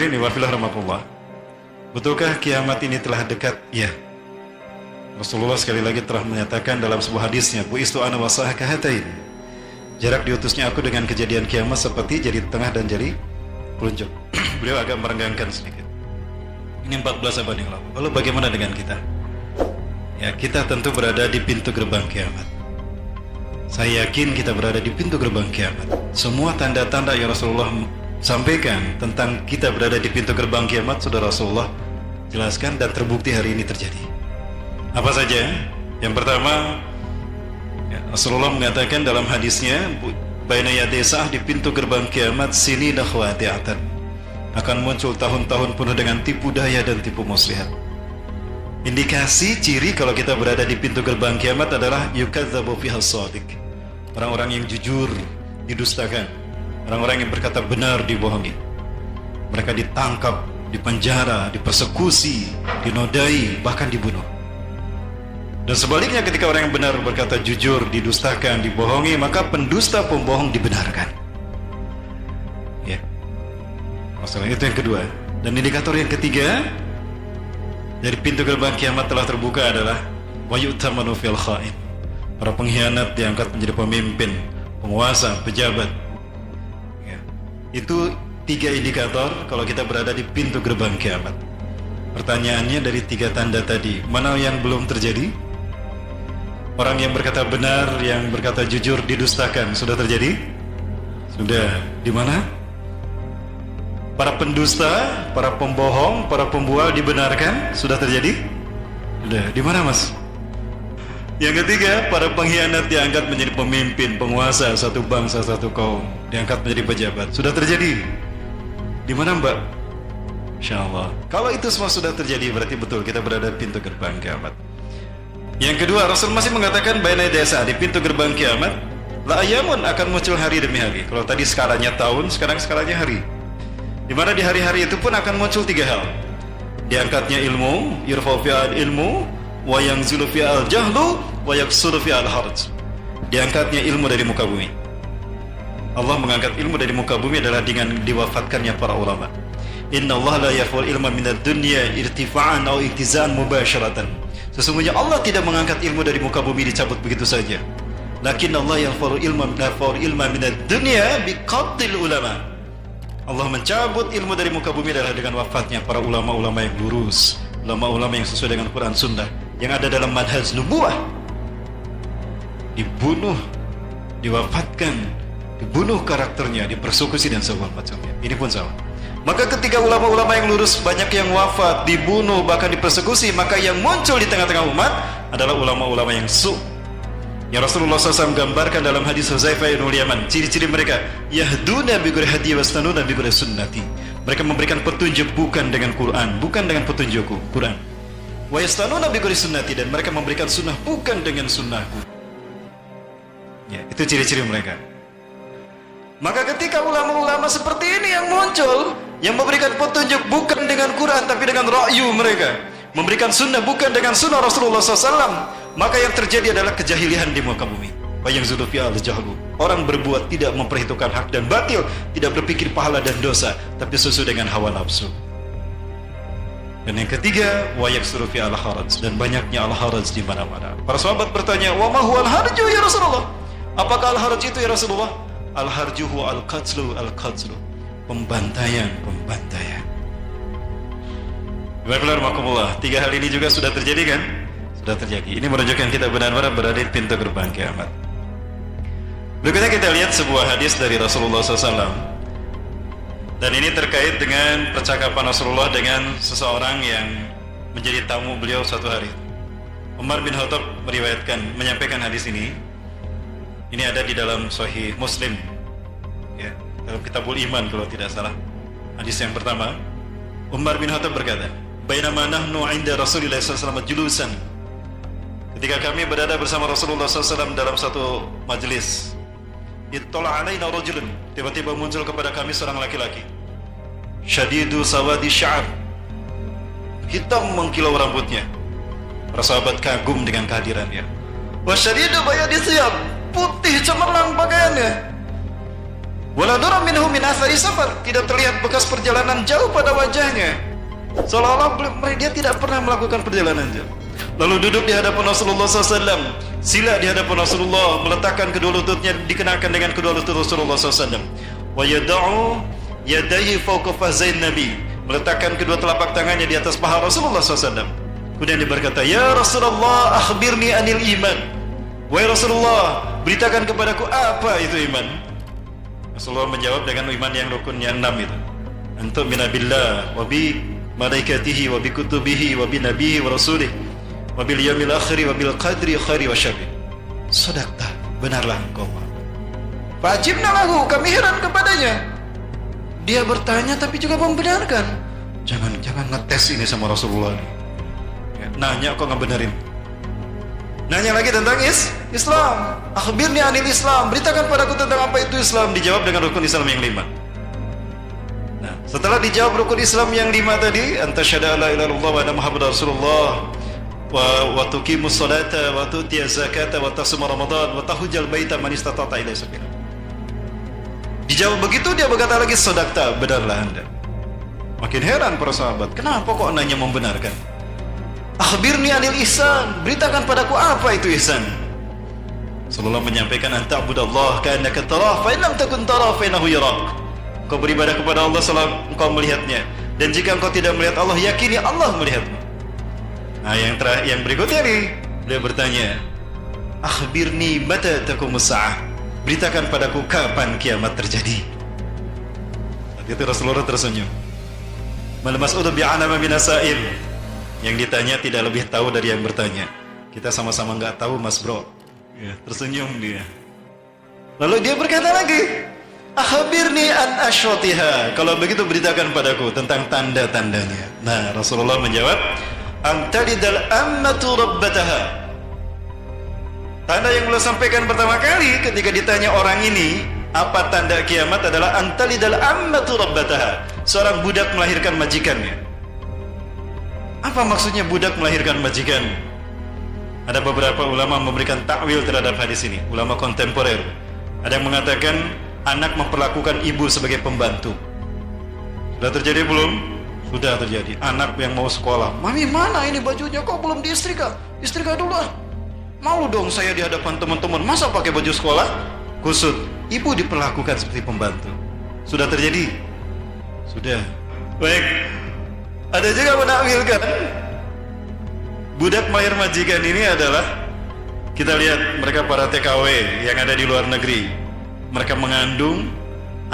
hadirin wa rahmatullah. Betulkah kiamat ini telah dekat? Ya. Rasulullah sekali lagi telah menyatakan dalam sebuah hadisnya, bu'istu ana wa sa'aka hatain. Jarak diutusnya aku dengan kejadian kiamat seperti jari tengah dan jari telunjuk. Beliau agak merenggangkan sedikit. Ini 14 abad yang lalu. Lalu bagaimana dengan kita? Ya, kita tentu berada di pintu gerbang kiamat. Saya yakin kita berada di pintu gerbang kiamat. Semua tanda-tanda yang Rasulullah sampaikan tentang kita berada di pintu gerbang kiamat sudah Rasulullah jelaskan dan terbukti hari ini terjadi. Apa saja? Yang pertama, ya, Rasulullah mengatakan dalam hadisnya, baina yaday sa'ah, di pintu gerbang kiamat sini khawati'atan, akan muncul tahun-tahun penuh dengan tipu daya dan tipu muslihat. Indikasi ciri kalau kita berada di pintu gerbang kiamat adalah yukadzabu fihas shadiq, orang-orang yang jujur didustakan, orang-orang yang berkata benar dibohongi. Mereka ditangkap, dipenjara, dipersekusi, dinodai, bahkan dibunuh. Dan sebaliknya, ketika orang yang benar berkata jujur didustakan, dibohongi, maka pendusta pembohong dibenarkan. Ya, masalah itu yang kedua. Dan indikator yang ketiga dari pintu gerbang kiamat telah terbuka adalah wa yu'tamanu fil kha'in. Para pengkhianat diangkat menjadi pemimpin, penguasa, pejabat. Ya. Itu 3 indikator kalau kita berada di pintu gerbang kiamat. Pertanyaannya, dari 3 tanda tadi, mana yang belum terjadi? Orang yang berkata benar, yang berkata jujur didustakan, sudah terjadi? Sudah. Di mana? Para pendusta, para pembohong, para pembual dibenarkan, sudah terjadi? Sudah. Di mana, Mas? Yang ketiga, para pengkhianat diangkat menjadi pemimpin, penguasa satu bangsa, satu kaum, diangkat menjadi pejabat, sudah terjadi? Di mana, Mbak? Insyaallah. Kalau itu semua sudah terjadi, berarti betul kita berada di pintu gerbang kiamat. Yang kedua, Rasul masih mengatakan baina desa, di pintu gerbang kiamat la ayamun, akan muncul hari demi hari. Kalau tadi skalanya tahun, sekarang skalanya hari. Di mana di hari-hari itu pun akan muncul 3 hal. Diangkatnya ilmu, yurfa'u fi'al ilmu, wa yanzilu fi'al jahlu, wa yaksuru fi'al harj. Diangkatnya ilmu dari muka bumi. Allah mengangkat ilmu dari muka bumi adalah dengan diwafatkannya para ulama. Inna Allah la yarfa'ul ilma minad dunya irtifa'an aw iktizan mubasharatan. Sesungguhnya Allah tidak mengangkat ilmu dari muka bumi dicabut begitu saja. Lakin Allah yarfa'ul ilma minad dunya biqaddil ulama. Allah mencabut ilmu dari muka bumi adalah dengan wafatnya para ulama-ulama yang lurus, ulama-ulama yang sesuai dengan Quran Sunnah, yang ada dalam manhaj nubuwah. Dibunuh, diwafatkan, dibunuh karakternya, dipersekusi dan segala macamnya. Ini pun sama. Maka ketika ulama-ulama yang lurus banyak yang wafat, dibunuh, bahkan dipersekusi, maka yang muncul di tengah-tengah umat adalah ulama-ulama yang yang Rasulullah SAW gambarkan dalam hadis Huzaifah bin Yaman. Ciri-ciri mereka, yahduna bi ghairi hadi wastanuna bi ghairi sunnati. Mereka memberikan petunjuk bukan dengan Quran, bukan dengan petunjukku, Quran. Wa yastanuna bi ghairi sunnati, dan mereka memberikan sunnah bukan dengan sunnahku. Ya, itu ciri-ciri mereka. Maka ketika ulama-ulama seperti ini yang muncul, yang memberikan petunjuk bukan dengan Quran tapi dengan ra'yu mereka, memberikan sunnah bukan dengan sunnah Rasulullah SAW, maka yang terjadi adalah kejahilian di muka bumi. Yang jahlu, orang berbuat tidak memperhitungkan hak dan batil, tidak berpikir pahala dan dosa, tapi sesuai dengan hawa nafsu. Dan yang ketiga, yaksuru fi al-haraj, dan banyaknya al-haraj di mana-mana. Para sahabat bertanya, wa ma huwa al-harju ya Rasulullah? Apakah al-haraj itu ya Rasulullah? Al-harjuhu al-qatlu, pembantaian. Bismillahirrahmanirrahim. 3 hal ini juga sudah terjadi kan? Sudah terjadi. Ini menunjukkan kita benar-benar berada di pintu gerbang kiamat. Berikutnya kita lihat sebuah hadis dari Rasulullah SAW. Dan ini terkait dengan percakapan Rasulullah dengan seseorang yang menjadi tamu beliau suatu hari. Umar bin Khattab menyampaikan hadis ini. Ini ada di dalam Sahih Muslim, ya, dalam Kitabul Iman kalau tidak salah. Hadis yang pertama, Umar bin Khattab berkata, bainama nahnu 'inda Rasulillah sallallahu alaihi wasallam julusan. Ketika kami berada bersama Rasulullah SAW dalam satu majelis, ittala alaina rajulun, tiba-tiba muncul kepada kami seorang laki-laki, syadidu sawadi sya'ar, hitam mengkilau rambutnya. Para sahabat kagum dengan kehadirannya. Wa syadidu bayadi thiyab, putih cemerlang pakaiannya. Wala dara minhu min athari safar, tidak terlihat bekas perjalanan jauh pada wajahnya. Seolah-olah dia tidak pernah melakukan perjalanan jauh. Lalu duduk di hadapan Rasulullah SAW, sila di hadapan Rasulullah, meletakkan kedua lututnya dikenakan dengan kedua lutut Rasulullah SAW. Wa yada'u yadayhi fawqa fazain Nabi, meletakkan kedua telapak tangannya di atas paha Rasulullah SAW. Kemudian dia berkata, ya Rasulullah, akhbirni anil iman. Wahai Rasulullah, beritakan kepadaku apa itu iman. Rasulullah menjawab dengan iman yang rukunnya 6 itu. Antum minabillah wa bi malaikatihi wa bi kutubihi wa bi nabihi wa rasulih wa bil yaumil akhir wa bil qadri khairi wa syarri. Sadaqta, benarlah engkau. Fajibna lahu, kami heran kepadanya. Dia bertanya tapi juga membenarkan. Jangan ngetes ini sama Rasulullah. Nanya kok nggak benerin. Nanya lagi tentang Islam. Akhbirni anil Islam, beritakan padaku tentang apa itu Islam. Dijawab dengan rukun Islam yang 5. Nah, setelah dijawab rukun Islam yang 5 tadi, anta syahada la ilaha illallah wa anna muhammadar rasulullah wa tuqimus salata wa tu'tiyaz zakata wa tasuma ramadan wa tahujjal baita man istata'ta ilaihi sabila. Dijawab begitu, dia berkata lagi, sadaqta, benarlah anda. Makin heran para sahabat, kenapa kok nanya membenarkan? Akhbirni anil ihsan, beritakan padaku apa itu ihsan. Rasulullah menyampaikan, anta'budallah ka'annaka tarah fa in lam takun tarah fa innahu yarak. Kau beribadah kepada Allah selama engkau melihatnya, dan jika engkau tidak melihat Allah, yakini Allah melihatmu. Nah, yang berikutnya nih, beliau bertanya, akhbirni mata taqumus sa'ah, beritakan padaku kapan kiamat terjadi. Saat itu Rasulullah tersenyum. Mal mas'ulu bi'alama minasail, yang ditanya tidak lebih tahu dari yang bertanya. Kita sama-sama nggak tahu, mas bro. Ya, tersenyum dia. Lalu dia berkata lagi, akhbirni an asyratiha, kalau begitu beritakan padaku tentang tanda-tandanya. Nah, Rasulullah menjawab, antalidal ammatu rabbataha. Tanda yang beliau sampaikan pertama kali ketika ditanya orang ini apa tanda kiamat adalah antalidal ammatu rabbataha, seorang budak melahirkan majikannya. Apa maksudnya budak melahirkan majikan? Ada beberapa ulama memberikan takwil terhadap hadis ini, ulama kontemporer. Ada yang mengatakan anak memperlakukan ibu sebagai pembantu. Sudah terjadi belum? Sudah terjadi. Anak yang mau sekolah, mami mana ini bajunya, kok belum diistrika? Istrika dulu ah. Malu dong saya di hadapan teman-teman, masa pakai baju sekolah? Kusut, ibu diperlakukan seperti pembantu. Sudah terjadi? Sudah. Baik. Ada juga menakwilkan budak melahir majikan ini adalah, kita lihat mereka para TKW yang ada di luar negeri, mereka mengandung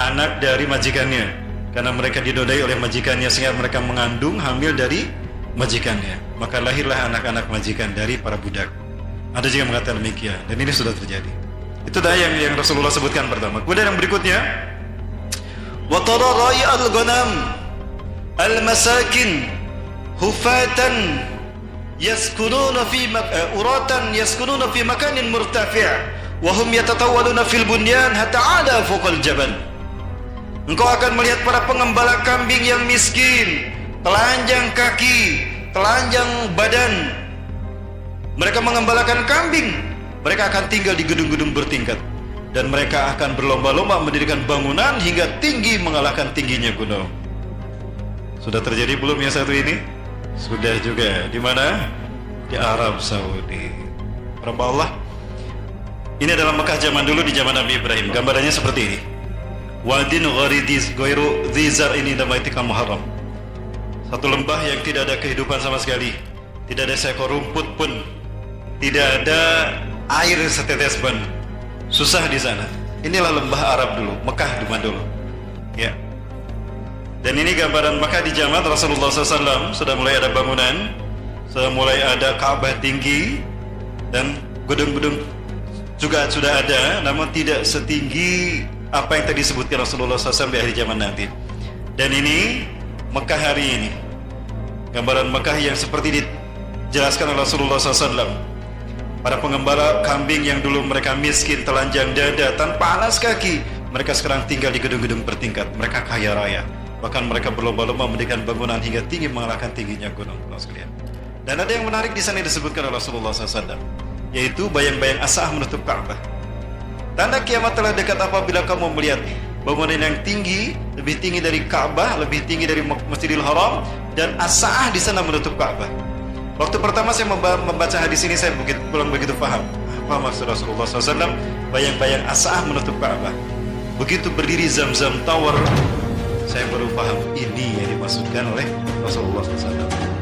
anak dari majikannya karena mereka dinodai oleh majikannya, sehingga mereka mengandung hamil dari majikannya, maka lahirlah anak-anak majikan dari para budak. Ada juga yang mengatakan demikian, dan ini sudah terjadi. Itu dah yang Rasulullah sebutkan pertama. Kemudian yang berikutnya, wa tara ra'i al-ghanam al-masakin hufatan yaskununa fi uratan yaskununa fi makanin murtafi' wa hum yatatawwaluna fil bunyan hatta 'ala fawqal jabal. Engkau akan melihat para pengembala kambing yang miskin, telanjang kaki, telanjang badan. Mereka mengembalakan kambing, mereka akan tinggal di gedung-gedung bertingkat, dan mereka akan berlomba-lomba mendirikan bangunan hingga tinggi mengalahkan tingginya gunung. Sudah terjadi belum yang satu ini? Sudah juga. Di mana? Di Arab Saudi. Rabb Allah. Ini adalah Mekah zaman dulu, di zaman Nabi Ibrahim. Gambarannya seperti ini. Wadin gharidis ghairu dzar ini namaitika muharram. Satu lembah yang tidak ada kehidupan sama sekali. Tidak ada seekor rumput pun. Tidak ada air setetes pun. Susah di sana. Inilah lembah Arab dulu, Mekah zaman dulu. Ya. Dan ini gambaran Mekah di zaman Rasulullah SAW. Sudah mulai ada bangunan, sudah mulai ada Ka'bah tinggi, dan gedung-gedung juga sudah ada, namun tidak setinggi apa yang tadi disebutkan Rasulullah SAW di akhir zaman nanti. Dan ini Mekah hari ini, gambaran Mekah yang seperti dijelaskan oleh Rasulullah SAW. Para pengembala kambing yang dulu mereka miskin, telanjang dada, tanpa alas kaki, mereka sekarang tinggal di gedung-gedung bertingkat. Mereka kaya raya. Bahkan mereka berlomba-lomba mendirikan bangunan hingga tinggi mengalahkan tingginya gunung. Dan ada yang menarik di sana disebutkan oleh Rasulullah SAW, yaitu bayang-bayang asah menutup Ka'bah. Tanda kiamat telah dekat apabila kamu melihat bangunan yang tinggi, lebih tinggi dari Ka'bah, lebih tinggi dari Masjidil Haram, dan As-Sa'ah di sana menutup Ka'bah. Waktu pertama saya membaca hadis ini, saya belum begitu paham apa maksud Rasulullah SAW bayang-bayang As-Sa'ah menutup Ka'bah. Begitu berdiri Zamzam Tower, saya baru paham ini yang dimaksudkan oleh Rasulullah SAW.